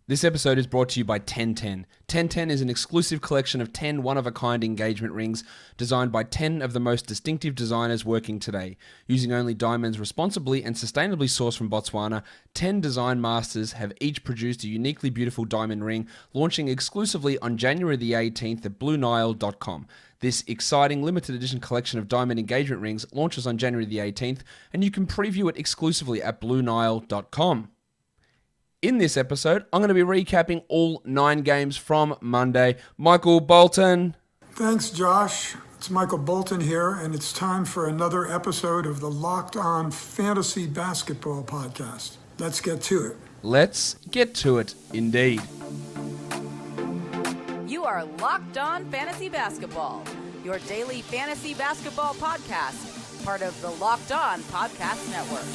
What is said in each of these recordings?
This episode is brought to you by 1010. 1010 is an exclusive collection of 10 one-of-a-kind engagement rings designed by 10 of the most distinctive designers working today. Using only diamonds responsibly and sustainably sourced from Botswana, 10 design masters have each produced a uniquely beautiful diamond ring, launching exclusively on January the 18th at BlueNile.com. This exciting limited edition collection of diamond engagement rings launches on January the 18th, and you can preview it exclusively at BlueNile.com. In this episode, I'm going to be recapping all 9 games from Monday. Michael Bolton. Thanks, Josh. It's Michael Bolton here, and it's time for another episode of the Locked On Fantasy Basketball Podcast. Let's get to it. Let's get to it, indeed. You are Locked On Fantasy Basketball, your daily fantasy basketball podcast, part of the Locked On Podcast Network.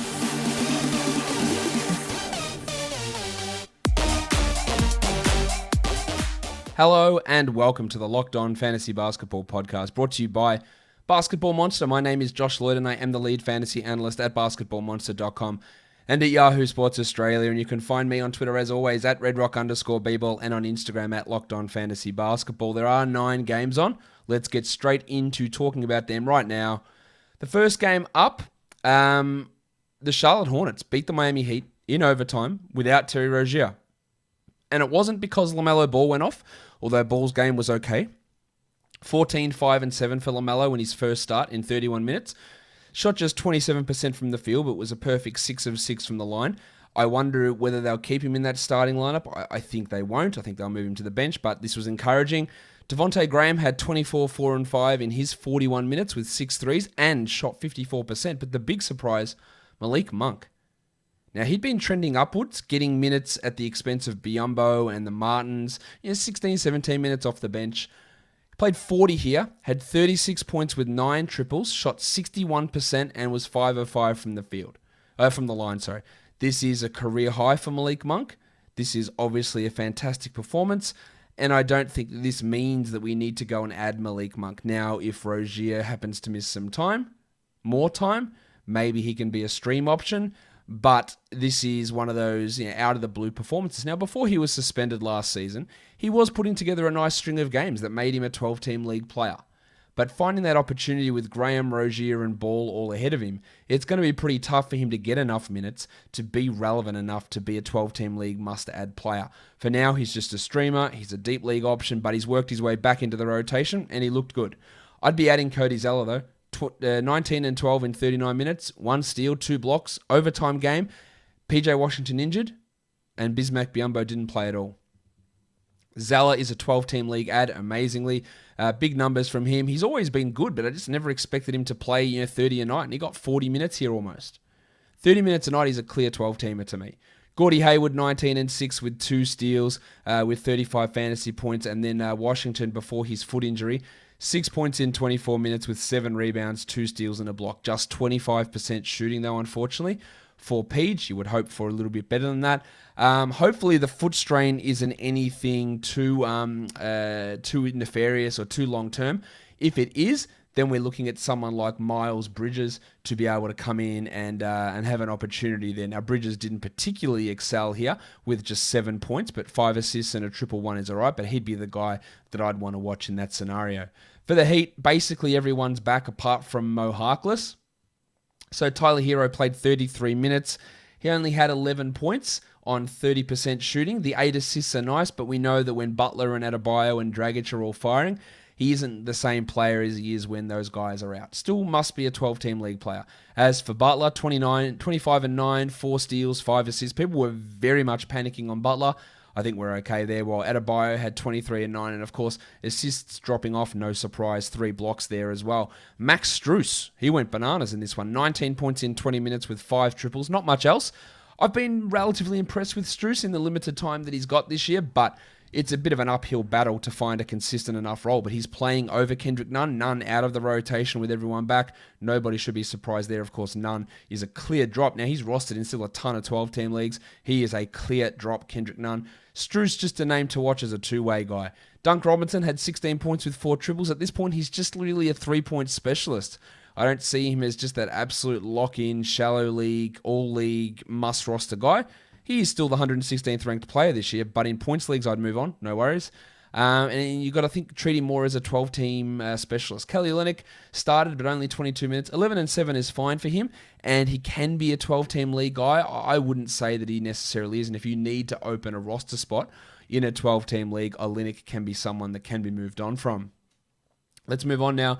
Hello and welcome to the Locked On Fantasy Basketball Podcast, brought to you by Basketball Monster. My name is Josh Lloyd and I am the lead fantasy analyst at basketballmonster.com and at Yahoo Sports Australia. And you can find me on Twitter as always at redrock_bball and on Instagram at Locked On Fantasy Basketball. There are 9 games on. Let's get straight into talking about them right now. The first game up, the Charlotte Hornets beat the Miami Heat in overtime without Terry Rozier. And it wasn't because LaMelo Ball went off, although Ball's game was okay. 14, 5, and 7 for LaMelo in his first start in 31 minutes. Shot just 27% from the field, but was a perfect 6 of 6 from the line. I wonder whether they'll keep him in that starting lineup. I think they won't. I think they'll move him to the bench, but this was encouraging. Devontae Graham had 24, 4, and 5 in his 41 minutes with 6 threes and shot 54%. But the big surprise, Malik Monk. Now, he'd been trending upwards, getting minutes at the expense of Biyombo and the Martins. 16, 17 minutes off the bench. Played 40 here, had 36 points with 9 triples, shot 61% and was 5 of 5 from the line. This is a career high for Malik Monk. This is obviously a fantastic performance, and I don't think that this means that we need to go and add Malik Monk. Now, if Rozier happens to miss some more time, maybe he can be a stream option. But this is one of those out-of-the-blue performances. Now, before he was suspended last season, he was putting together a nice string of games that made him a 12-team league player. But finding that opportunity with Graham, Rozier, and Ball all ahead of him, it's going to be pretty tough for him to get enough minutes to be relevant enough to be a 12-team league must-add player. For now, he's just a streamer. He's a deep league option, but he's worked his way back into the rotation, and he looked good. I'd be adding Cody Zeller, though. 19 and 12 in 39 minutes, 1 steal, 2 blocks, overtime game. PJ Washington injured, and Bismack Biyombo didn't play at all. Zeller is a 12-team league ad, amazingly. Big numbers from him. He's always been good, but I just never expected him to play 30 a night, and he got 40 minutes here almost. 30 minutes a night, he's a clear 12-teamer to me. Gordie Hayward, 19 and 6 with 2 steals, with 35 fantasy points, and then Washington before his foot injury. 6 points in 24 minutes with 7 rebounds, 2 steals and a block. Just 25% shooting though, unfortunately. For Peach, you would hope for a little bit better than that. Hopefully the foot strain isn't anything too nefarious or too long term. If it is, then we're looking at someone like Miles Bridges to be able to come in and have an opportunity there. Now, Bridges didn't particularly excel here with just 7 points, but 5 assists and a 1-1 is all right, but he'd be the guy that I'd want to watch in that scenario. For the Heat, basically everyone's back apart from Mo Harkless. So Tyler Hero played 33 minutes. He only had 11 points on 30% shooting. The 8 assists are nice, but we know that when Butler and Adebayo and Dragic are all firing, he isn't the same player as he is when those guys are out. Still must be a 12-team league player. As for Butler, 25 and 9, 4 steals, 5 assists. People were very much panicking on Butler. I think we're okay there. While Adebayo had 23 and 9, and of course, assists dropping off, no surprise, 3 blocks there as well. Max Strus, he went bananas in this one. 19 points in 20 minutes with 5 triples. Not much else. I've been relatively impressed with Strus in the limited time that he's got this year, but it's a bit of an uphill battle to find a consistent enough role, but he's playing over Kendrick Nunn. Nunn out of the rotation with everyone back. Nobody should be surprised there. Of course, Nunn is a clear drop. Now, he's rostered in still a ton of 12-team leagues. He is a clear drop, Kendrick Nunn. Strus just a name to watch as a two-way guy. Dunk Robinson had 16 points with 4 triples. At this point, he's just really a 3-point specialist. I don't see him as just that absolute lock-in, shallow league, all-league, must-roster guy. He is still the 116th ranked player this year, but in points leagues, I'd move on. No worries. And you've got to treat him more as a 12-team specialist. Kelly Olynyk started, but only 22 minutes. 11-7 is fine for him, and he can be a 12-team league guy. I wouldn't say that he necessarily is, and if you need to open a roster spot in a 12-team league, Olynyk can be someone that can be moved on from. Let's move on now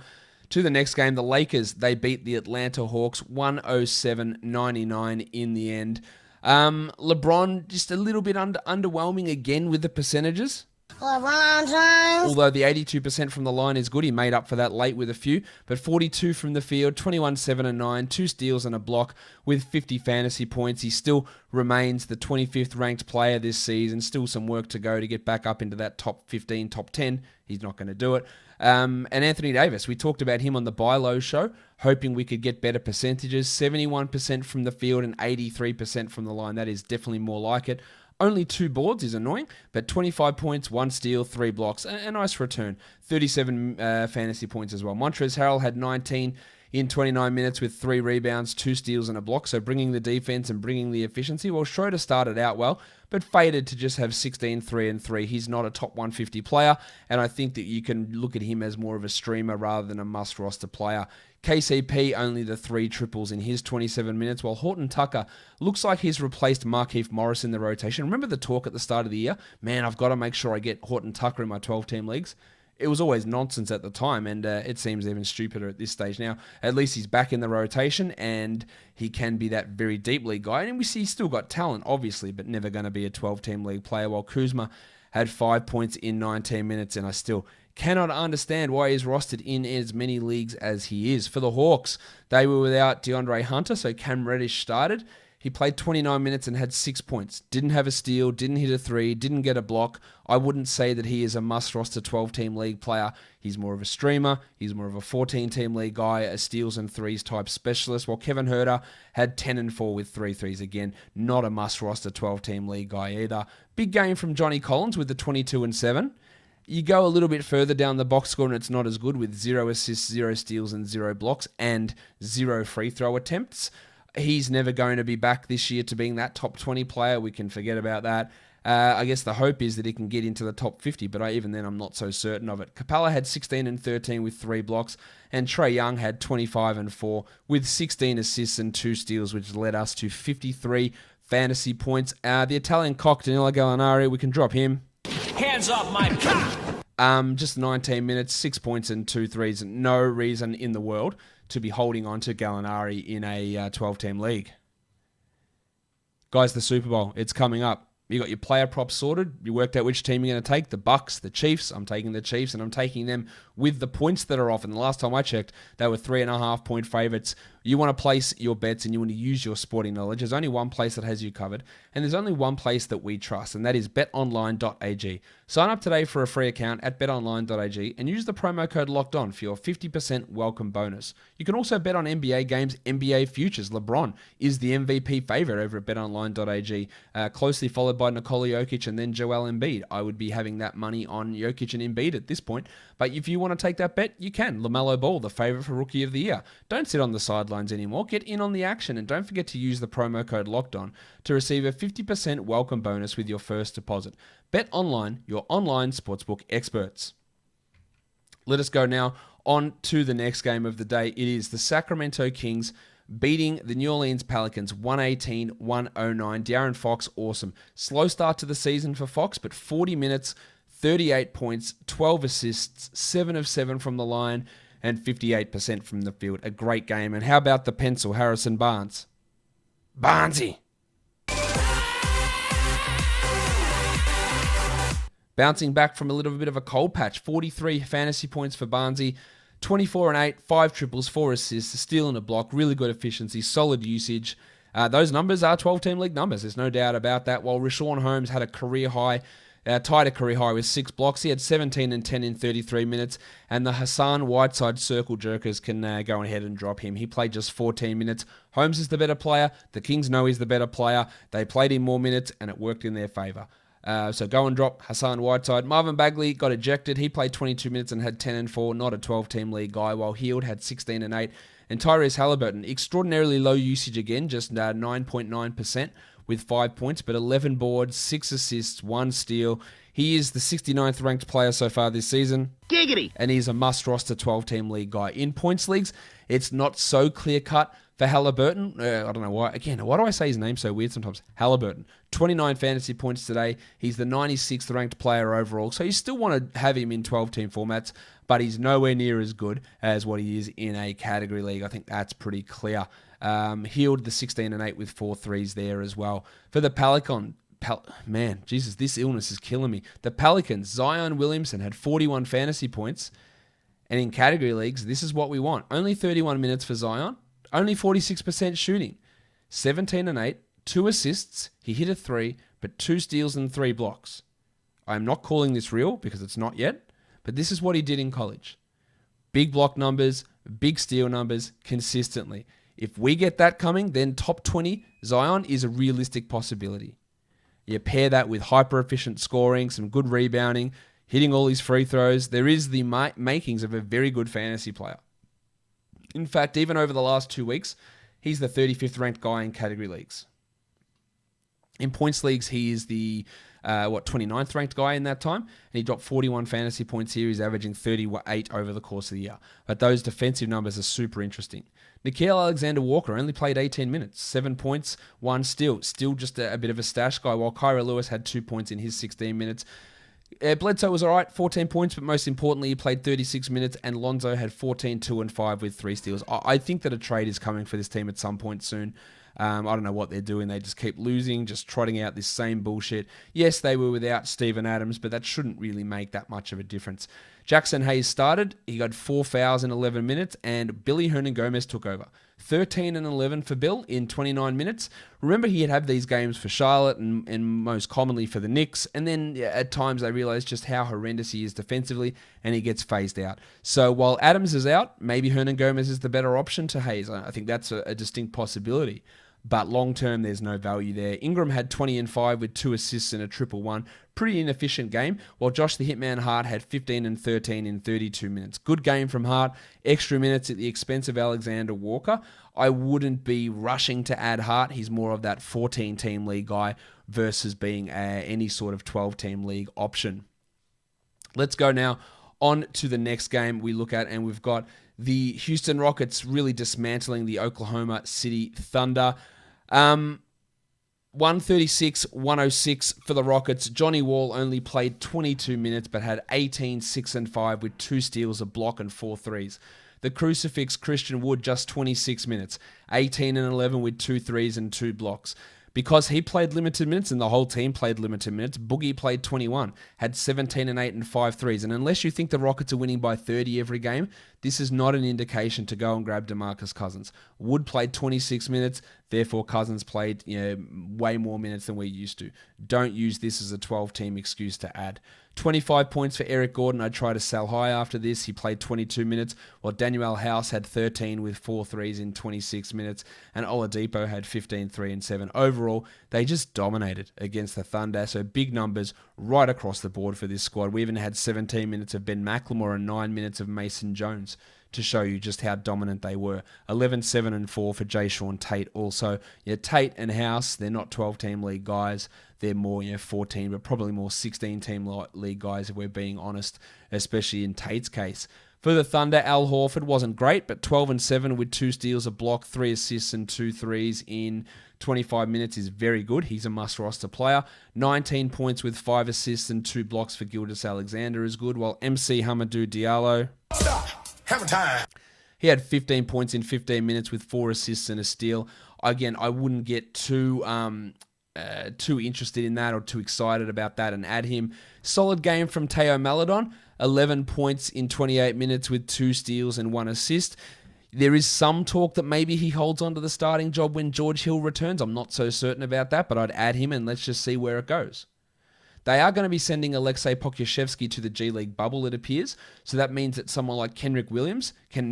to the next game. The Lakers, they beat the Atlanta Hawks 107-99 in the end. LeBron, just a little bit underwhelming again with the percentages. Although the 82% from the line is good, he made up for that late with a few, but 42 from the field, 21, 7 and 9, 2 steals and a block with 50 fantasy points. He still remains the 25th ranked player this season. Still some work to go to get back up into that top 15, top 10. He's not going to do it. And Anthony Davis, we talked about him on the Buy Low show, hoping we could get better percentages. 71% from the field and 83% from the line. That is definitely more like it. Only 2 boards is annoying, but 25 points, 1 steal, 3 blocks. A nice return. 37 fantasy points as well. Montrezl Harrell had 19 in 29 minutes with 3 rebounds, 2 steals and a block, so bringing the defense and bringing the efficiency. Well, Schroeder started out well, but faded to just have 16, 3 and 3. He's not a top 150 player, and I think that you can look at him as more of a streamer rather than a must-roster player. KCP, only the 3 triples in his 27 minutes, while Horton Tucker looks like he's replaced Markieff Morris in the rotation. Remember the talk at the start of the year? Man, I've got to make sure I get Horton Tucker in my 12-team leagues. It was always nonsense at the time, and it seems even stupider at this stage now. At least he's back in the rotation, and he can be that very deep league guy. And we see he's still got talent, obviously, but never going to be a 12-team league player, while Kuzma had 5 points in 19 minutes, and I still cannot understand why he's rostered in as many leagues as he is. For the Hawks, they were without DeAndre Hunter, so Cam Reddish started. He played 29 minutes and had 6 points. Didn't have a steal, didn't hit a 3, didn't get a block. I wouldn't say that he is a must-roster 12-team league player. He's more of a streamer. He's more of a 14-team league guy, a steals and threes type specialist, while Kevin Huerter had 10 and 4 with 3 threes. Again, not a must-roster 12-team league guy either. Big game from Johnny Collins with the 22 and 7. You go a little bit further down the box score and it's not as good with 0 assists, 0 steals and 0 blocks and 0 free throw attempts. He's never going to be back this year to being that top 20 player. We can forget about that. I guess the hope is that he can get into the top 50, but even then I'm not so certain of it. Capella had 16 and 13 with 3 blocks, and Trae Young had 25 and 4 with 16 assists and 2 steals, which led us to 53 fantasy points. The Italian cock, Danilo Gallinari, we can drop him. Hands up, my cock! Just 19 minutes, 6 points and 2 threes. No reason in the world to be holding on to Gallinari in a 12-team league. Guys, the Super Bowl, it's coming up. You got your player props sorted. You worked out which team you're going to take. The Bucks, the Chiefs. I'm taking the Chiefs, and I'm taking them with the points that are off. And the last time I checked, they were 3.5-point favorites. You want to place your bets, and you want to use your sporting knowledge. There's only one place that has you covered, and there's only one place that we trust, and that is betonline.ag. Sign up today for a free account at betonline.ag and use the promo code LOCKEDON for your 50% welcome bonus. You can also bet on NBA games, NBA futures. LeBron is the MVP favorite over at betonline.ag, closely followed by Nikola Jokic and then Joel Embiid. I would be having that money on Jokic and Embiid at this point, but if you want to take that bet, you can. LaMelo Ball, the favorite for Rookie of the Year. Don't sit on the sidelines anymore. Get in on the action, and don't forget to use the promo code LOCKEDON to receive a 50% welcome bonus with your first deposit. Bet Online, your online sportsbook experts. Let us go now on to the next game of the day. It is the Sacramento Kings beating the New Orleans Pelicans 118-109. De'Aaron Fox, awesome. Slow start to the season for Fox, but 40 minutes, 38 points, 12 assists, 7 of 7 from the line, and 58% from the field. A great game. And how about the pencil, Harrison Barnes? Barnesy! Bouncing back from a little bit of a cold patch. 43 fantasy points for Barnesy. 24 and 8, 5 triples, 4 assists, a steal and a block, really good efficiency, solid usage. Those numbers are 12-team league numbers. There's no doubt about that. While Rashawn Holmes had a career high, tied a career high with 6 blocks. He had 17 and 10 in 33 minutes. And the Hassan Whiteside circle jerkers can go ahead and drop him. He played just 14 minutes. Holmes is the better player. The Kings know he's the better player. They played him more minutes, and it worked in their favor. So go and drop Hassan Whiteside. Marvin Bagley got ejected. He played 22 minutes and had 10 and 4. Not a 12-team league guy, while Hield had 16 and 8. And Tyrese Halliburton, extraordinarily low usage again, just 9.9%, with 5 points, but 11 boards, 6 assists, 1 steal. He is the 69th ranked player so far this season. Giggity. And he's a must-roster 12-team league guy. In points leagues, it's not so clear-cut for Halliburton. I don't know why. Again, why do I say his name so weird sometimes? Halliburton. 29 fantasy points today. He's the 96th ranked player overall. So you still want to have him in 12-team formats, but he's nowhere near as good as what he is in a category league. I think that's pretty clear. Healed the 16-8 with 4 threes there as well. For the man, Jesus, this illness is killing me. The Pelicans, Zion Williamson had 41 fantasy points. And in category leagues, this is what we want. Only 31 minutes for Zion. Only 46% shooting. 17-8, 2 assists. He hit a 3, but 2 steals and 3 blocks. I'm not calling this real because it's not yet, but this is what he did in college. Big block numbers, big steal numbers, consistently. If we get that coming, then top 20, Zion is a realistic possibility. You pair that with hyper-efficient scoring, some good rebounding, hitting all his free throws. There is the makings of a very good fantasy player. In fact, even over the last 2 weeks, he's the 35th ranked guy in category leagues. In points leagues, he is the 29th ranked guy in that time, and he dropped 41 fantasy points here. He's averaging 38 over the course of the year. But those defensive numbers are super interesting. Nickeil Alexander-Walker only played 18 minutes, 7 points, 1 steal. Still just a bit of a stash guy, while Kyra Lewis had 2 points in his 16 minutes. Bledsoe was all right, 14 points, but most importantly, he played 36 minutes, and Lonzo had 14, 2, and 5 with 3 steals. I think that a trade is coming for this team at some point soon. I don't know what they're doing. They just keep losing, just trotting out this same bullshit. Yes, they were without Steven Adams, but that shouldn't really make that much of a difference. Jackson Hayes started. He got 4 fouls in 11 minutes, and Billy Hernan-Gomez took over. 13 and 11 for Bill in 29 minutes. Remember, he'd have these games for Charlotte and most commonly for the Knicks, and then at times they realize just how horrendous he is defensively, and he gets phased out. So while Adams is out, maybe Hernan-Gomez is the better option to Hayes. I think that's a distinct possibility. But long-term, there's no value there. Ingram had 20 and 5 with 2 assists and a 1-1. Pretty inefficient game, while Josh the Hitman Hart had 15 and 13 in 32 minutes. Good game from Hart. Extra minutes at the expense of Alexander Walker. I wouldn't be rushing to add Hart. He's more of that 14-team league guy versus being any sort of 12-team league option. Let's go now on to the next game we look at, and we've got the Houston Rockets really dismantling the Oklahoma City Thunder. 136-106 for the Rockets. Johnny Wall only played 22 minutes but had 18, 6, and 5 with 2 steals, a block, and 4 threes. The Crucifix Christian Wood just 26 minutes, 18 and 11 with 2 threes and 2 blocks. Because he played limited minutes and the whole team played limited minutes, Boogie played 21, had 17 and 8 and 5 threes. And unless you think the Rockets are winning by 30 every game, this is not an indication to go and grab DeMarcus Cousins. Wood played 26 minutes, therefore Cousins played way more minutes than we're used to. Don't use this as a 12-team excuse to add. 25 points for Eric Gordon. I'd try to sell high after this. He played 22 minutes, while Daniel House had 13 with 4 threes in 26 minutes, and Oladipo had 15, 3, and 7. Overall, they just dominated against the Thunder, so big numbers right across the board for this squad. We even had 17 minutes of Ben McLemore and 9 minutes of Mason Jones to show you just how dominant they were. 11, 7, and 4 for Jay Sean Tate also. Tate and House, they're not 12-team league guys. They're more 14, but probably more 16-team league guys if we're being honest, especially in Tate's case. For the Thunder, Al Horford wasn't great, but 12 and 7 with 2 steals, a block, 3 assists, and 2 threes in 25 minutes is very good. He's a must-roster player. 19 points with 5 assists and 2 blocks for Gilgeous-Alexander is good, while MC Hamidou Diallo... Stop. Hammer time. He had 15 points in 15 minutes with 4 assists and a steal. Again, I wouldn't get too interested in that or too excited about that and add him. Solid game from Teo Maledon. 11 points in 28 minutes with 2 steals and 1 assist. There is some talk that maybe he holds on to the starting job when George Hill returns. I'm not so certain about that, but I'd add him and let's just see where it goes. They are going to be sending Alexei Pokusevski to the G League bubble, it appears. So that means that someone like Kenrich Williams, can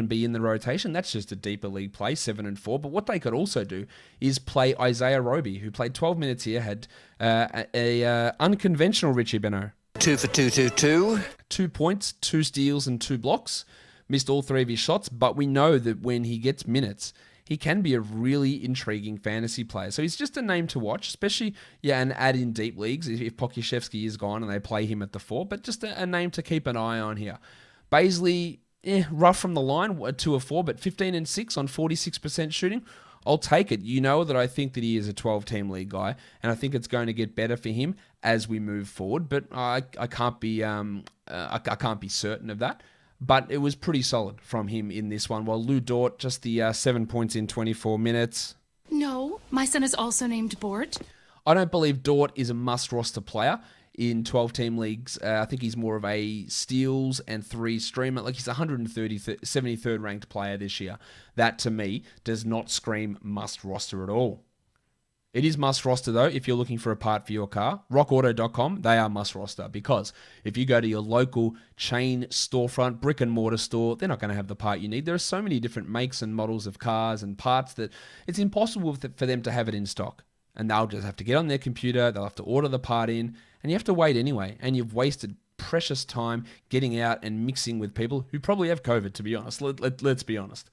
be in the rotation. That's just a deeper league play, 7 and 4. But what they could also do is play Isaiah Roby, who played 12 minutes here, had a unconventional Richie Beno. 2 for 2. 2 points, 2 steals, and 2 blocks. Missed all 3 of his shots, but we know that when he gets minutes, he can be a really intriguing fantasy player. So he's just a name to watch, especially, and add in deep leagues if Pokusevski is gone and they play him at the 4, but just a name to keep an eye on here. Baisley, rough from the line, 2 of 4, but 15 and 6 on 46% shooting. I'll take it. You know that I think that he is a 12-team league guy, and I think it's going to get better for him as we move forward. But I can't be certain of that. But it was pretty solid from him in this one. While Lou Dort, just the 7 points in 24 minutes. No, my son is also named Bort. I don't believe Dort is a must-roster player in 12-team leagues. I think he's more of a steals and 3 streamer. Like, he's 73rd ranked player this year. That, to me, does not scream must-roster at all. It is must-roster, though, if you're looking for a part for your car. RockAuto.com, they are must-roster, because if you go to your local chain storefront, brick-and-mortar store, they're not going to have the part you need. There are so many different makes and models of cars and parts that it's impossible for them to have it in stock. And they'll just have to get on their computer, they'll have to order the part in, and you have to wait anyway. And you've wasted precious time getting out and mixing with people who probably have COVID, to be honest. Let's be honest.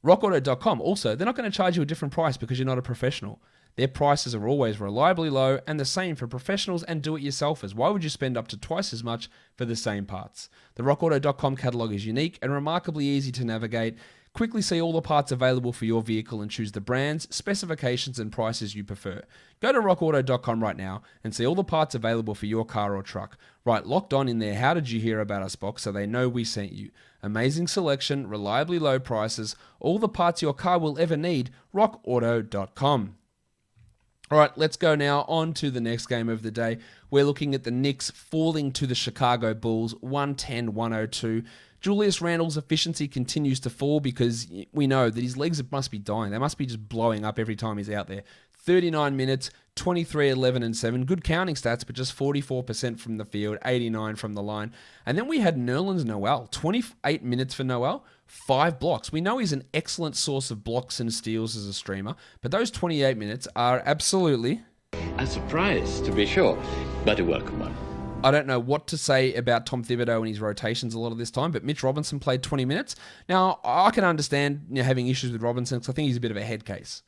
RockAuto.com, also, they're not going to charge you a different price because you're not a professional. Their prices are always reliably low, and the same for professionals and do-it-yourselfers. Why would you spend up to twice as much for the same parts? The RockAuto.com catalog is unique and remarkably easy to navigate. Quickly see all the parts available for your vehicle and choose the brands, specifications, and prices you prefer. Go to rockauto.com right now and see all the parts available for your car or truck. Write Locked On in their How Did You Hear About Us box so they know we sent you. Amazing selection, reliably low prices, all the parts your car will ever need. rockauto.com. All right, let's go now on to the next game of the day. We're looking at the Knicks falling to the Chicago Bulls, 110-102. Julius Randle's efficiency continues to fall because we know that his legs must be dying. They must be just blowing up every time he's out there. 39 minutes, 23, 11, and 7. Good counting stats, but just 44% from the field, 89 from the line. And then we had Nerlens Noel, 28 minutes for Noel, 5 blocks. We know he's an excellent source of blocks and steals as a streamer, but those 28 minutes are absolutely a surprise, to be sure, but a welcome one. I don't know what to say about Tom Thibodeau and his rotations a lot of this time, but Mitch Robinson played 20 minutes. Now, I can understand having issues with Robinson because I think he's a bit of a head case.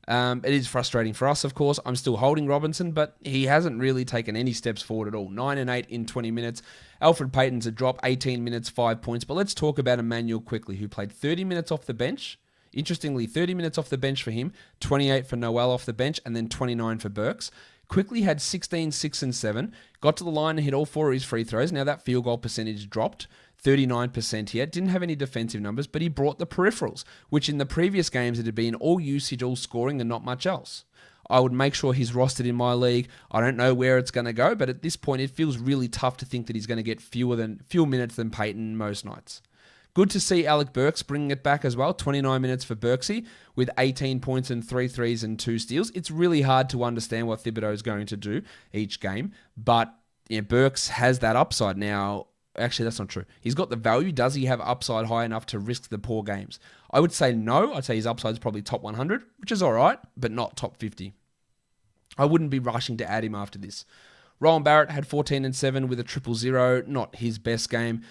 It is frustrating for us, of course. I'm still holding Robinson, but he hasn't really taken any steps forward at all. 9 and 8 in 20 minutes. Alfred Payton's a drop, 18 minutes, 5 points. But let's talk about Emmanuel quickly, who played 30 minutes off the bench. Interestingly, 30 minutes off the bench for him, 28 for Noel off the bench, and then 29 for Burks. Quickly had 16, 6, and 7. Got to the line and hit all 4 of his free throws. Now that field goal percentage dropped. 39% here. Didn't have any defensive numbers, but he brought the peripherals, which in the previous games it had been all usage, all scoring, and not much else. I would make sure he's rostered in my league. I don't know where it's going to go, but at this point it feels really tough to think that he's going to get fewer minutes than Peyton most nights. Good to see Alec Burks bringing it back as well. 29 minutes for Burksy with 18 points and 3 threes and 2 steals. It's really hard to understand what Thibodeau is going to do each game, but Burks has that upside now. Actually, that's not true. He's got the value. Does he have upside high enough to risk the poor games? I would say no. I'd say his upside is probably top 100, which is all right, but not top 50. I wouldn't be rushing to add him after this. Rowan Barrett had 14 and 7 with a 0-0. Not his best game.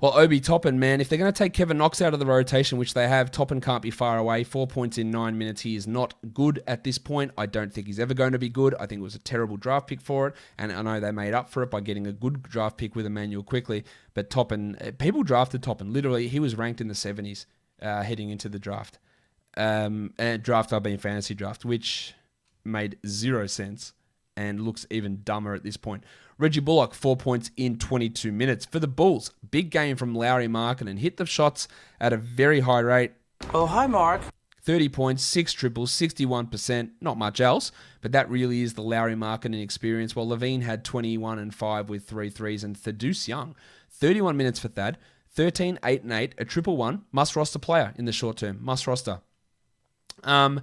Well, Obi Toppin, man, if they're going to take Kevin Knox out of the rotation, which they have, Toppin can't be far away. 4 points in 9 minutes. He is not good at this point. I don't think he's ever going to be good. I think it was a terrible draft pick for it, and I know they made up for it by getting a good draft pick with Emmanuel quickly. But Toppin, people drafted Toppin. Literally, he was ranked in the 70s heading into the draft. And draft, I mean fantasy draft, which made 0 sense and looks even dumber at this point. Reggie Bullock, 4 points in 22 minutes. For the Bulls, big game from Lauri Markkanen. Hit the shots at a very high rate. Oh, hi, Mark. 30 points, 6 triples, 61%. Not much else, but that really is the Lauri Markkanen experience. While Levine had 21 and 5 with 3 threes, and Thaddeus Young, 31 minutes for Thad, 13, 8 and 8, a 1-1. Must roster player in the short term. Must roster. Otto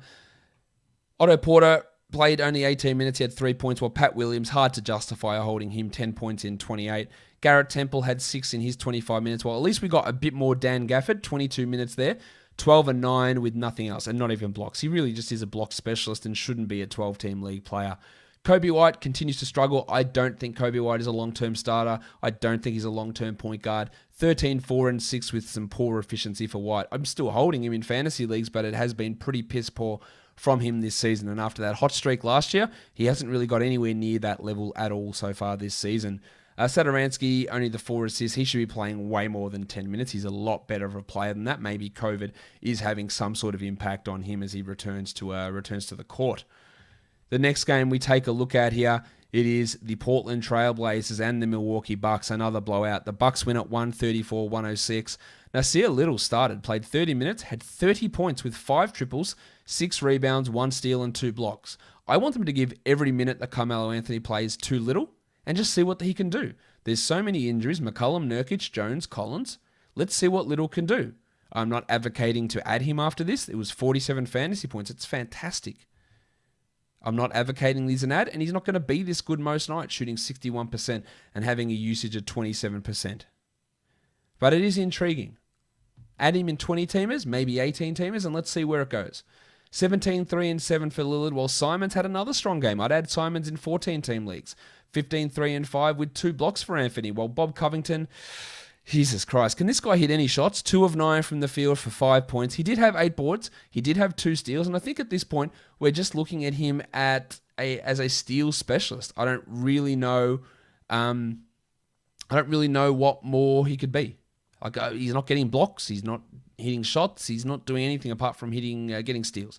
Porter played only 18 minutes. He had 3 points, while Pat Williams, hard to justify holding him, 10 points in 28. Garrett Temple had 6 in his 25 minutes. Well, at least we got a bit more Dan Gafford, 22 minutes there. 12 and 9 with nothing else, and not even blocks. He really just is a block specialist and shouldn't be a 12-team league player. Kobe White continues to struggle. I don't think Kobe White is a long-term starter. I don't think he's a long-term point guard. 13, 4, and 6 with some poor efficiency for White. I'm still holding him in fantasy leagues, but it has been pretty piss poor from him this season. And after that hot streak last year, he hasn't really got anywhere near that level at all so far this season. Satoransky, only the 4 assists. He should be playing way more than 10 minutes. He's a lot better of a player than that. Maybe COVID is having some sort of impact on him as he returns to the court. The next game we take a look at here, it is the Portland Trailblazers and the Milwaukee Bucks. Another blowout. The Bucks win at 134-106. Nasir Little played 30 minutes, had 30 points with 5 triples, 6 rebounds, 1 steal, and 2 blocks. I want them to give every minute that Carmelo Anthony plays to Little and just see what he can do. There's so many injuries, McCollum, Nurkic, Jones, Collins. Let's see what Little can do. I'm not advocating to add him after this. It was 47 fantasy points. It's fantastic. I'm not advocating he's an ad, and he's not going to be this good most nights, shooting 61% and having a usage of 27%. But it is intriguing. Add him in 20-teamers, maybe 18-teamers, and let's see where it goes. 17, 3, and 7 for Lillard, while Simons had another strong game. I'd add Simons in 14-team leagues. 15, 3, and 5 with 2 blocks for Anthony, while Bob Covington, Jesus Christ, can this guy hit any shots? 2 of 9 from the field for 5 points. He did have 8 boards. He did have 2 steals, and I think at this point, we're just looking at him as a steal specialist. I don't really know what more he could be. Like, he's not getting blocks. He's not hitting shots. He's not doing anything apart from getting steals.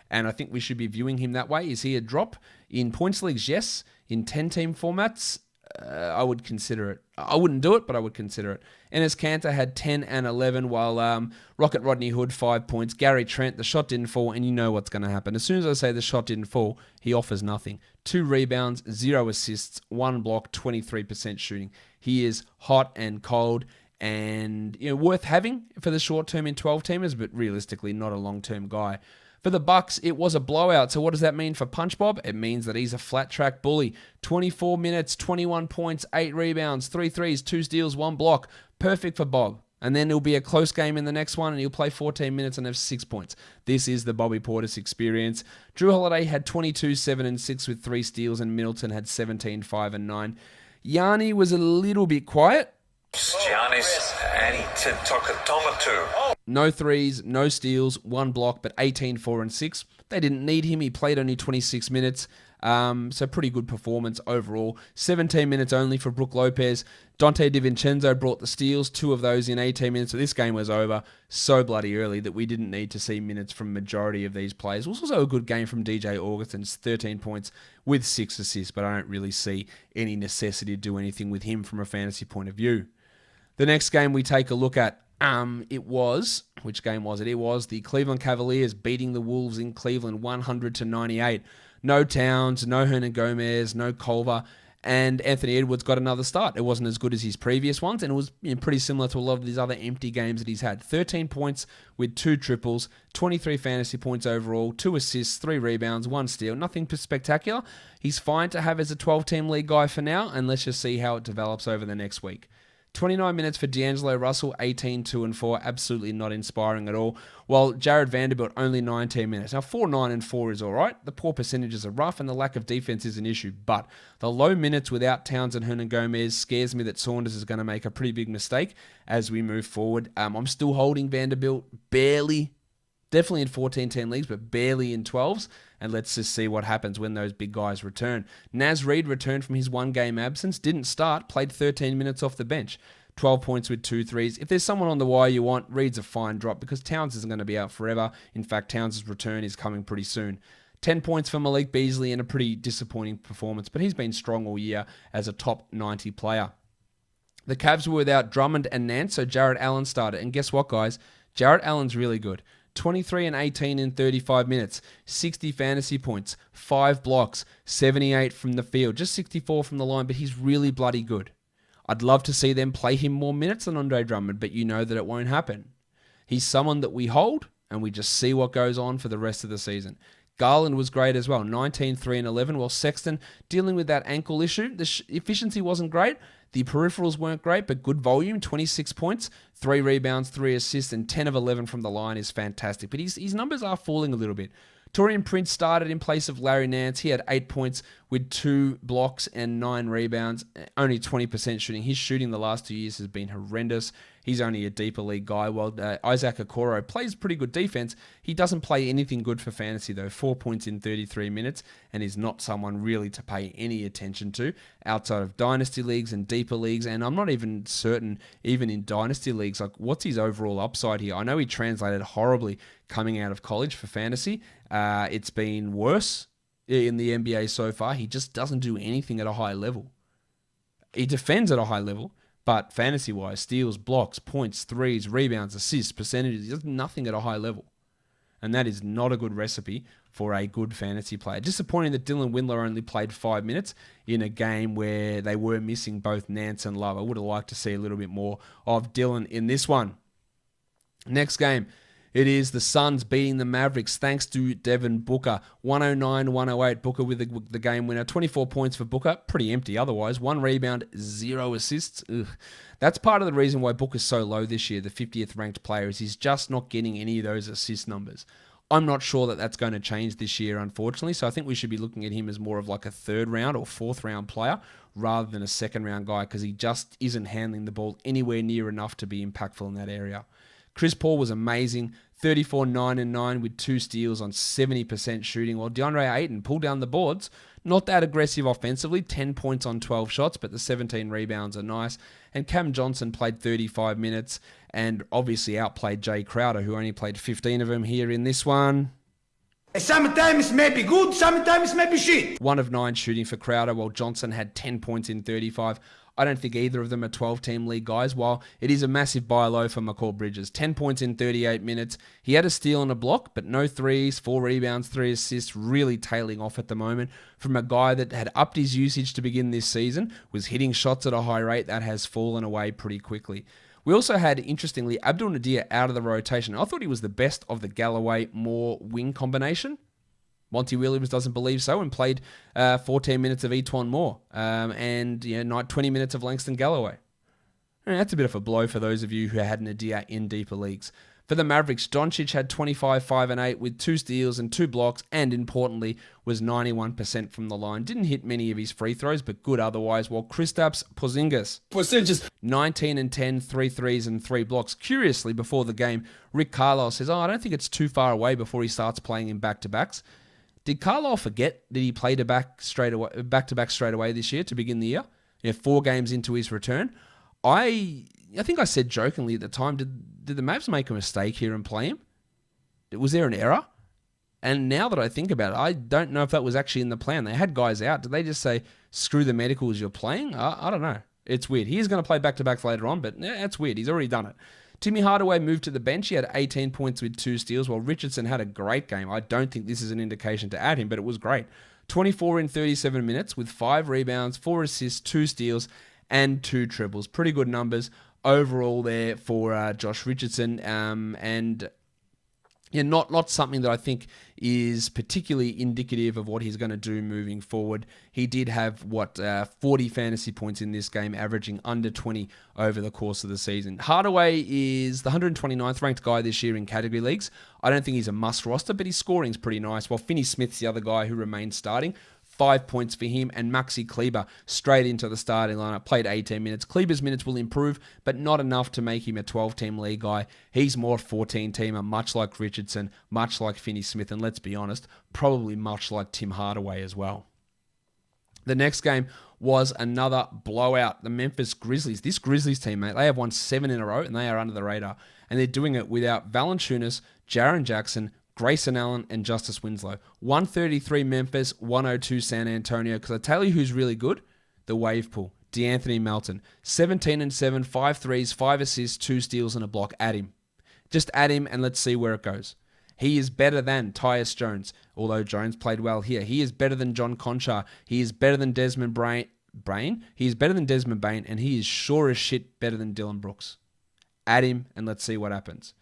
And I think we should be viewing him that way. Is he a drop? In points leagues, yes. In 10-team formats, I would consider it. I wouldn't do it, but I would consider it. Enes Kanter had 10 and 11, while Rocket Rodney Hood, 5 points. Gary Trent, the shot didn't fall, and you know what's going to happen. As soon as I say the shot didn't fall, he offers nothing. 2 rebounds, 0 assists, 1 block, 23% shooting. He is hot and cold, and worth having for the short term in 12-teamers, but realistically not a long-term guy. For the Bucks, it was a blowout. So what does that mean for Punch Bob? It means that he's a flat track bully. 24 minutes, 21 points, 8 rebounds, 3 threes, 2 steals, 1 block. Perfect for Bob. And then it'll be a close game in the next one, and he'll play 14 minutes and have 6 points. This is the Bobby Portis experience. Drew Holiday had 22, 7, and 6 with 3 steals, and Middleton had 17, 5, and 9. Yanni was a little bit quiet. Giannis Antetokounmpo. No threes, no steals, 1 block, but 18, 4, and 6. They didn't need him. He played only 26 minutes. So pretty good performance overall. 17 minutes only for Brook Lopez. Dante DiVincenzo brought the steals, 2 of those in 18 minutes. So this game was over so bloody early that we didn't need to see minutes from majority of these players. It was also a good game from DJ Augustin's 13 points with 6 assists, but I don't really see any necessity to do anything with him from a fantasy point of view. The next game we take a look at, which game was it? It was the Cleveland Cavaliers beating the Wolves in Cleveland 100-98. No Towns, no Hernan Gomez, no Culver, and Anthony Edwards got another start. It wasn't as good as his previous ones, and it was pretty similar to a lot of these other empty games that he's had. 13 points with 2 triples, 23 fantasy points overall, 2 assists, 3 rebounds, 1 steal. Nothing spectacular. He's fine to have as a 12-team league guy for now, and let's just see how it develops over the next week. 29 minutes for D'Angelo Russell, 18, 2, and 4. Absolutely not inspiring at all. While Jared Vanderbilt, only 19 minutes. Now, 4, 9, and 4 is all right. The poor percentages are rough, and the lack of defense is an issue. But the low minutes without Towns and Hernan Gomez scares me that Saunders is going to make a pretty big mistake as we move forward. I'm still holding Vanderbilt barely. Definitely in 14-team leagues, but barely in 12s. And let's just see what happens when those big guys return. Naz Reid returned from his 1-game absence, didn't start, played 13 minutes off the bench. 12 points with 2 threes. If there's someone on the wire you want, Reid's a fine drop because Towns isn't going to be out forever. In fact, Towns' return is coming pretty soon. 10 points for Malik Beasley and a pretty disappointing performance, but he's been strong all year as a top 90 player. The Cavs were without Drummond and Nance, so Jarrett Allen started. And guess what, guys? Jarrett Allen's really good. 23 and 18 in 35 minutes, 60 fantasy points, 5 blocks, 78 from the field, just 64 from the line, but he's really bloody good. I'd love to see them play him more minutes than Andre Drummond, but you know that it won't happen. He's someone that we hold, and we just see what goes on for the rest of the season. Garland was great as well, 19, 3, and 11, while Sexton dealing with that ankle issue. The efficiency wasn't great. The peripherals weren't great, but good volume, 26 points, 3 rebounds, 3 assists, and 10 of 11 from the line is fantastic. But his numbers are falling a little bit. Torian Prince started in place of Larry Nance. He had 8 points with 2 blocks and 9 rebounds, only 20% shooting. His shooting the last 2 years has been horrendous. He's only a deeper league guy. While Isaac Okoro plays pretty good defense, he doesn't play anything good for fantasy, though. 4 points in 33 minutes, and is not someone really to pay any attention to outside of dynasty leagues and deeper leagues. And I'm not even certain, even in dynasty leagues, like what's his overall upside here? I know he translated horribly coming out of college for fantasy. It's been worse in the NBA so far. He just doesn't do anything at a high level. He defends at a high level, but fantasy-wise, steals, blocks, points, threes, rebounds, assists, percentages, he does nothing at a high level. And that is not a good recipe for a good fantasy player. Disappointing that Dylan Windler only played 5 minutes in a game where they were missing both Nance and Love. I would have liked to see a little bit more of Dylan in this one. Next game. It is the Suns beating the Mavericks thanks to Devin Booker. 109-108. Booker with the game winner. 24 points for Booker. Pretty empty otherwise. 1 rebound, 0 assists. Ugh. That's part of the reason why Booker's so low this year, the 50th ranked player, is he's just not getting any of those assist numbers. I'm not sure that that's going to change this year, unfortunately. So I think we should be looking at him as more of like a 3rd round or 4th round player rather than a 2nd round guy, because he just isn't handling the ball anywhere near enough to be impactful in that area. Chris Paul was amazing, 34-9-9 with 2 steals on 70% shooting, while DeAndre Ayton pulled down the boards. Not that aggressive offensively, 10 points on 12 shots, but the 17 rebounds are nice. And Cam Johnson played 35 minutes and obviously outplayed Jay Crowder, who only played 15 of them here in this one. Sometimes may be good, sometimes may be shit. 1 of 9 shooting for Crowder, while Johnson had 10 points in 35. I don't think either of them are 12-team league guys, while it is a massive buy low for McCall Bridges. 10 points in 38 minutes. He had a steal and a block, but no threes, 4 rebounds, 3 assists, really tailing off at the moment from a guy that had upped his usage to begin this season, was hitting shots at a high rate that has fallen away pretty quickly. We also had, interestingly, Abdul Nadir out of the rotation. I thought he was the best of the Galloway-Moore wing combination. Monty Williams doesn't believe so and played 14 minutes of Etuan Moore and 20 minutes of Langston Galloway. And that's a bit of a blow for those of you who had Nadir in deeper leagues. For the Mavericks, Doncic had 25, 5 and 8 with 2 steals and 2 blocks, and importantly was 91% from the line. Didn't hit many of his free throws, but good otherwise, while Kristaps Porzingis 19 and 10, 3 threes and 3 blocks. Curiously, before the game, Rick Carlisle says, I don't think it's too far away before he starts playing in back-to-backs. Did Carlisle forget that he played back-to-back straight away this year to begin the year? 4 games into his return. I think I said jokingly at the time, did the Mavs make a mistake here and play him? Was there an error? And now that I think about it, I don't know if that was actually in the plan. They had guys out. Did they just say, screw the medicals, you're playing? I don't know. It's weird. He is going to play back-to-backs later on, but that's weird. He's already done it. Timmy Hardaway moved to the bench. He had 18 points with 2 steals, while Richardson had a great game. I don't think this is an indication to add him, but it was great. 24 in 37 minutes with 5 rebounds, 4 assists, 2 steals, and 2 triples. Pretty good numbers overall there for Josh Richardson. Not something that I think is particularly indicative of what he's going to do moving forward. He did have, 40 fantasy points in this game, averaging under 20 over the course of the season. Hardaway is the 129th ranked guy this year in category leagues. I don't think he's a must roster, but his scoring's pretty nice, while Finney Smith's the other guy who remains starting. 5 points for him, and Maxi Kleber straight into the starting lineup, played 18 minutes. Kleber's minutes will improve, but not enough to make him a 12-team league guy. He's more 14-teamer, much like Richardson, much like Finney Smith, and let's be honest, probably much like Tim Hardaway as well. The next game was another blowout. The Memphis Grizzlies. This Grizzlies team, mate, they have won 7 in a row, and they are under the radar. And they're doing it without Valanciunas, Jaren Jackson, Grayson Allen, and Justice Winslow. 133 Memphis, 102 San Antonio. Because I tell you who's really good? The wave pool. DeAnthony Melton. 17 and 7, 5 threes, 5 assists, 2 steals, and a block. Add him. Just add him and let's see where it goes. He is better than Tyus Jones, although Jones played well here. He is better than John Conchar. He is better than Desmond Bain. He is better than Desmond Bain, and he is sure as shit better than Dylan Brooks. Add him and let's see what happens.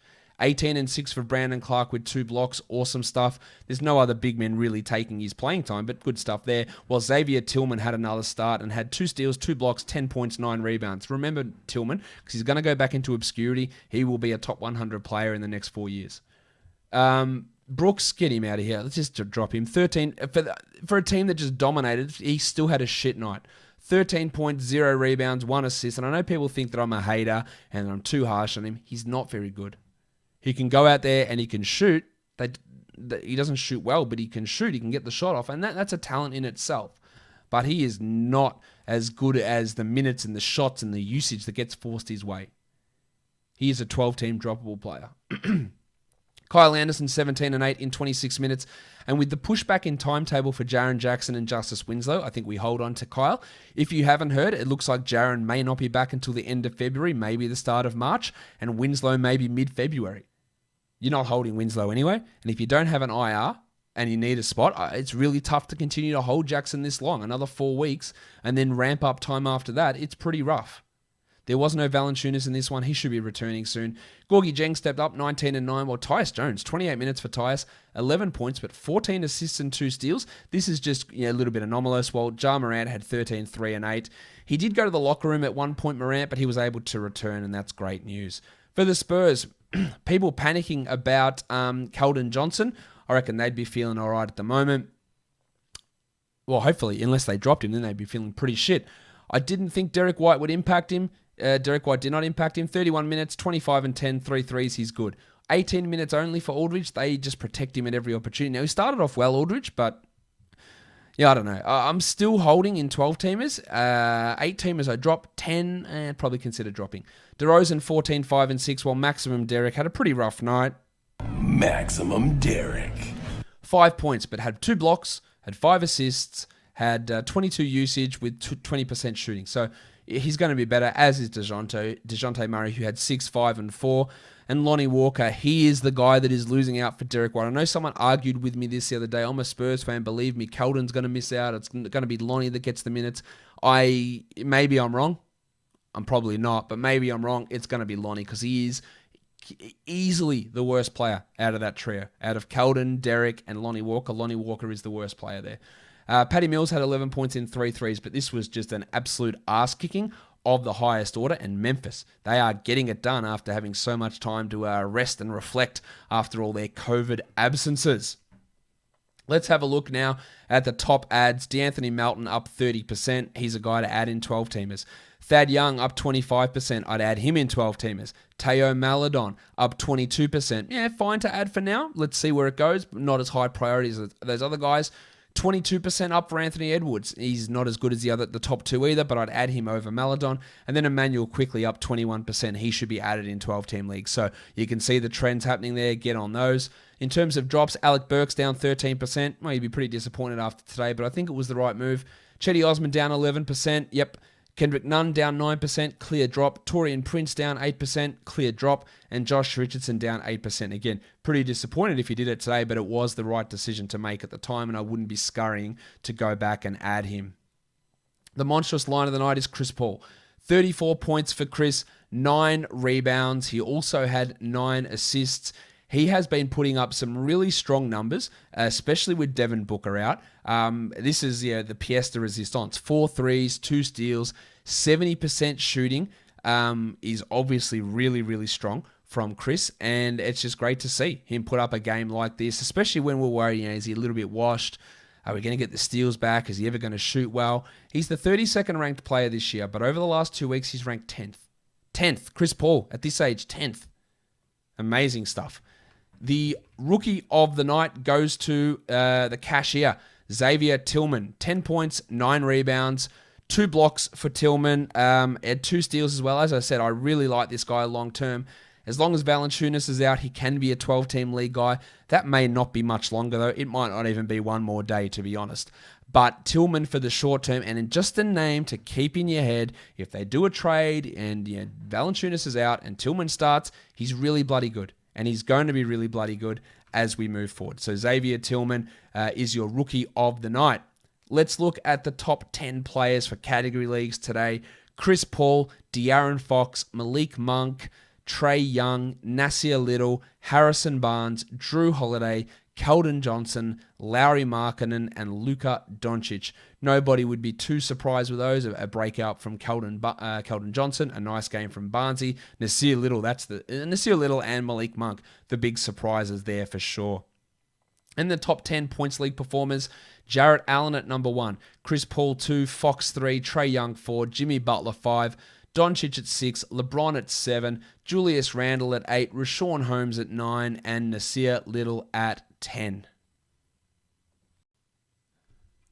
18 and 6 for Brandon Clark with 2 blocks. Awesome stuff. There's no other big men really taking his playing time, but good stuff there. While Xavier Tillman had another start and had 2 steals, 2 blocks, 10 points, 9 rebounds. Remember Tillman, because he's going to go back into obscurity. He will be a top 100 player in the next 4 years. Brooks, get him out of here. Let's just drop him. 13 for a team that just dominated. He still had a shit night. 13 points, 0 rebounds, 1 assist. And I know people think that I'm a hater and I'm too harsh on him. He's not very good. He can go out there and he can shoot. He doesn't shoot well, but he can shoot. He can get the shot off, and that's a talent in itself. But he is not as good as the minutes and the shots and the usage that gets forced his way. He is a 12-team droppable player. Kyle Anderson, 17 and 8 in 26 minutes. And with the pushback in timetable for Jaren Jackson and Justice Winslow, I think we hold on to Kyle. If you haven't heard, it looks like Jaren may not be back until the end of February, maybe the start of March, and Winslow maybe mid-February. You're not holding Winslow anyway. And if you don't have an IR and you need a spot, it's really tough to continue to hold Jackson this long, another 4 weeks, and then ramp up time after that. It's pretty rough. There was no Valanciunas in this one. He should be returning soon. Gorgie Jeng stepped up 19 and 9. Well, Tyus Jones, 28 minutes for Tyus, 11 points, but 14 assists and 2 steals. This is just a little bit anomalous. While Ja Morant had 13, 3 and 8. He did go to the locker room at one point, Morant, but he was able to return, and that's great news. For the Spurs, people panicking about Keldon Johnson. I reckon they'd be feeling all right at the moment. Well, hopefully, unless they dropped him, then they'd be feeling pretty shit. I didn't think Derek White would impact him. Derek White did not impact him. 31 minutes, 25 and 10, 3 threes. He's good. 18 minutes only for Aldridge. They just protect him at every opportunity. Now, he started off well, Aldridge, but yeah, I don't know. I'm still holding in 12-teamers. 8-teamers I drop. 10, probably consider dropping. DeRozan, 14, 5 and 6, while Maximum Derek had a pretty rough night. Maximum Derek. 5 points, but had 2 blocks, had 5 assists, had 22 usage with 20% shooting. So he's going to be better, as is DeJounte Murray, who had 6, 5, and 4. And Lonnie Walker, he is the guy that is losing out for Derek White. I know someone argued with me this the other day. I'm a Spurs fan. Believe me, Keldon's going to miss out. It's going to be Lonnie that gets the minutes. Maybe I'm wrong. I'm probably not, but maybe I'm wrong. It's going to be Lonnie because he is easily the worst player out of that trio. Out of Keldon, Derek, and Lonnie Walker. Lonnie Walker is the worst player there. Patty Mills had 11 points in 3 threes, but this was just an absolute ass-kicking of the highest order. And Memphis, they are getting it done after having so much time to rest and reflect after all their COVID absences. Let's have a look now at the top ads. DeAnthony Melton up 30%. He's a guy to add in 12-teamers. Thad Young up 25%. I'd add him in 12-teamers. Teo Maladon up 22%. Yeah, fine to add for now. Let's see where it goes. Not as high priorities as those other guys. 22% up for Anthony Edwards. He's not as good as the top 2 either, but I'd add him over Maladon. And then Emmanuel quickly up 21%. He should be added in 12-team leagues. So you can see the trends happening there. Get on those. In terms of drops, Alec Burks down 13%. Well, you'd be pretty disappointed after today, but I think it was the right move. Chetty Osman down 11%. Yep. Kendrick Nunn down 9%, clear drop. Torian Prince down 8%, clear drop. And Josh Richardson down 8%. Again, pretty disappointed if he did it today, but it was the right decision to make at the time, and I wouldn't be scurrying to go back and add him. The monstrous line of the night is Chris Paul. 34 points for Chris, 9 rebounds. He also had 9 assists. He has been putting up some really strong numbers, especially with Devin Booker out. This is the pièce de résistance. 4 threes, 2 steals, 70% shooting is obviously really, really strong from Chris. And it's just great to see him put up a game like this, especially when we're worried, is he a little bit washed? Are we going to get the steals back? Is he ever going to shoot well? He's the 32nd ranked player this year, but over the last 2 weeks, he's ranked 10th. 10th, Chris Paul, at this age, 10th. Amazing stuff. The rookie of the night goes to the cashier, Xavier Tillman. 10 points, 9 rebounds, 2 blocks for Tillman, and 2 steals as well. As I said, I really like this guy long term. As long as Valanciunas is out, he can be a 12-team league guy. That may not be much longer, though. It might not even be one more day, to be honest. But Tillman for the short term, and in just a name to keep in your head, if they do a trade and Valanciunas is out and Tillman starts, he's really bloody good. And he's going to be really bloody good as we move forward. So Xavier Tillman is your rookie of the night. Let's look at the top 10 players for category leagues today. Chris Paul, De'Aaron Fox, Malik Monk, Trae Young, Nasir Little, Harrison Barnes, Drew Holiday, Keldon Johnson, Lauri Markkanen, and Luka Doncic. Nobody would be too surprised with those. A breakout from Keldon Johnson, a nice game from Barnesy. Nasir Little and Malik Monk, the big surprises there for sure. In the top 10 points league performers, Jarrett Allen at number 1, Chris Paul 2, Fox 3, Trae Young 4, Jimmy Butler 5, Doncic at 6, LeBron at 7, Julius Randle at 8, Rashawn Holmes at 9, and Nasir Little at 10.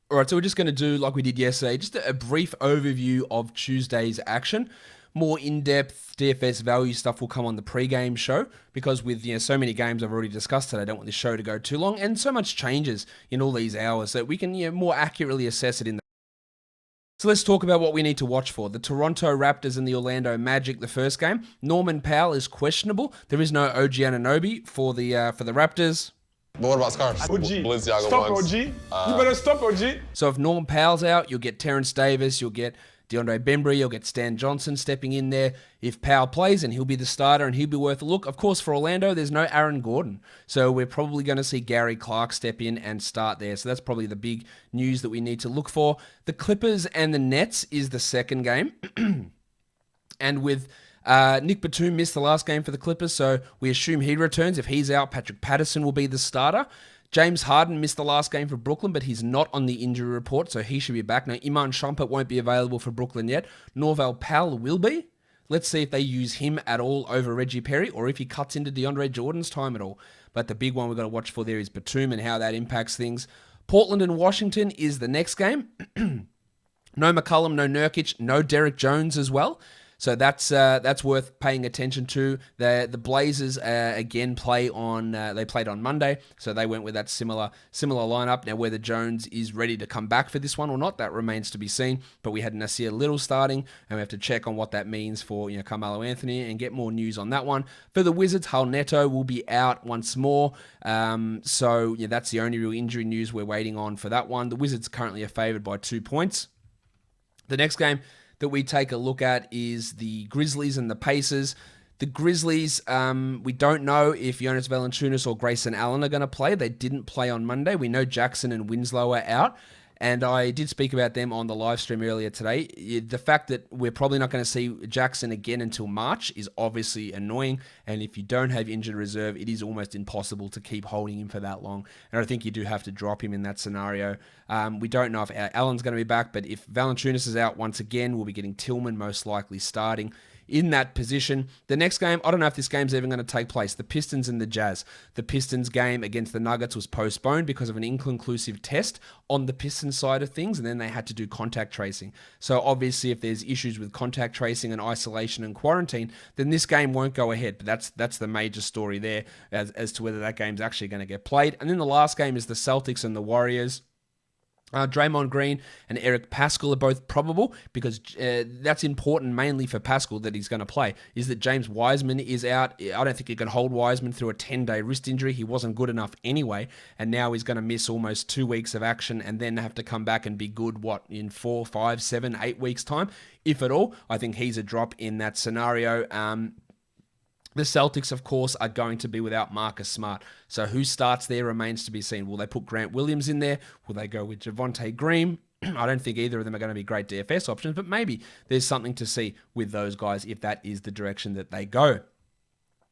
All right, so we're just going to do, like we did yesterday, just a brief overview of Tuesday's action. More in-depth DFS value stuff will come on the pre-game show because with so many games I've already discussed today, I don't want this show to go too long, and so much changes in all these hours that we can more accurately assess it in the. So let's talk about what we need to watch for. The Toronto Raptors and the Orlando Magic, the first game. Norman Powell is questionable. There is no OG Anunoby for the Raptors. But what about scarves? OG. Stop OG. You better stop OG. So if Norman Powell's out, you'll get Terrence Davis, you'll get DeAndre Bembry, you'll get Stan Johnson stepping in there. If Powell plays, and he'll be the starter and he'll be worth a look. Of course, for Orlando, there's no Aaron Gordon. So we're probably going to see Gary Clark step in and start there. So that's probably the big news that we need to look for. The Clippers and the Nets is the second game. And with Nick Batum missed the last game for the Clippers, so we assume he returns. If he's out, Patrick Patterson will be the starter. James Harden missed the last game for Brooklyn, but he's not on the injury report, so he should be back. Now, Iman Shumpert won't be available for Brooklyn yet. Norval Powell will be. Let's see if they use him at all over Reggie Perry, or if he cuts into DeAndre Jordan's time at all. But the big one we've got to watch for there is Batum and how that impacts things. Portland and Washington is the next game. No McCollum, no Nurkic, no Derek Jones as well. So that's worth paying attention to. The Blazers again play on. They played on Monday, so they went with that similar lineup. Now whether Jones is ready to come back for this one or not, that remains to be seen. But we had Nasir Little starting, and we have to check on what that means for Carmelo Anthony and get more news on that one. For the Wizards, Hull Neto will be out once more. So that's the only real injury news we're waiting on for that one. The Wizards currently are favored by 2 points. The next game that we take a look at is the Grizzlies and the Pacers. The Grizzlies, we don't know if Jonas Valanciunas or Grayson Allen are going to play. They didn't play on Monday. We know Jackson and Winslow are out, and I did speak about them on the live stream earlier today. The fact that we're probably not going to see Jackson again until March is obviously annoying, and if you don't have injured reserve, it is almost impossible to keep holding him for that long, and I think you do have to drop him in that scenario. We don't know if Allen's going to be back, but if Valanciunas is out once again, we'll be getting Tillman most likely starting in that position. The next game, I don't know if this game's even going to take place. The Pistons and the Jazz. The Pistons game against the Nuggets was postponed because of an inconclusive test on the Pistons side of things, and then they had to do contact tracing. So obviously if there's issues with contact tracing and isolation and quarantine, then this game won't go ahead. But that's the major story there as to whether that game's actually going to get played. And then the last game is the Celtics and the Warriors. Draymond Green and Eric Pascal are both probable because that's important mainly for Pascal that he's going to play, is that James Wiseman is out. I don't think you can hold Wiseman through a 10-day wrist injury. He wasn't good enough anyway, and now he's going to miss almost 2 weeks of action and then have to come back and be good, in 4, 5, 7, 8 weeks' time, if at all. I think he's a drop in that scenario. The Celtics, of course, are going to be without Marcus Smart. So who starts there remains to be seen. Will they put Grant Williams in there? Will they go with Javonte Green? I don't think either of them are going to be great DFS options, but maybe there's something to see with those guys if that is the direction that they go.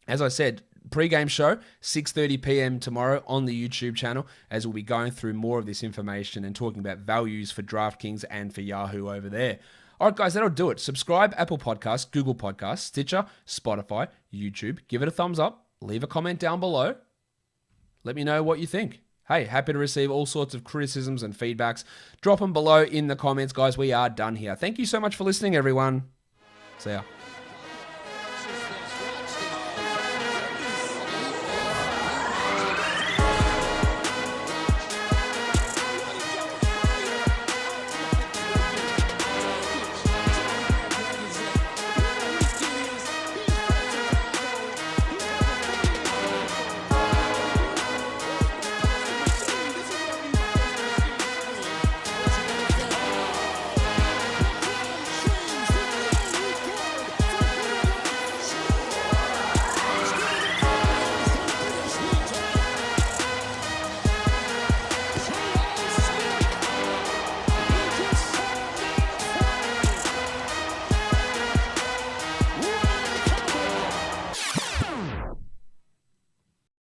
As I said, pre-game show, 6:30 p.m. tomorrow on the YouTube channel, as we'll be going through more of this information and talking about values for DraftKings and for Yahoo over there. All right, guys, that'll do it. Subscribe, Apple Podcasts, Google Podcasts, Stitcher, Spotify, YouTube. Give it a thumbs up. Leave a comment down below. Let me know what you think. Hey, happy to receive all sorts of criticisms and feedbacks. Drop them below in the comments, guys. We are done here. Thank you so much for listening, everyone. See ya.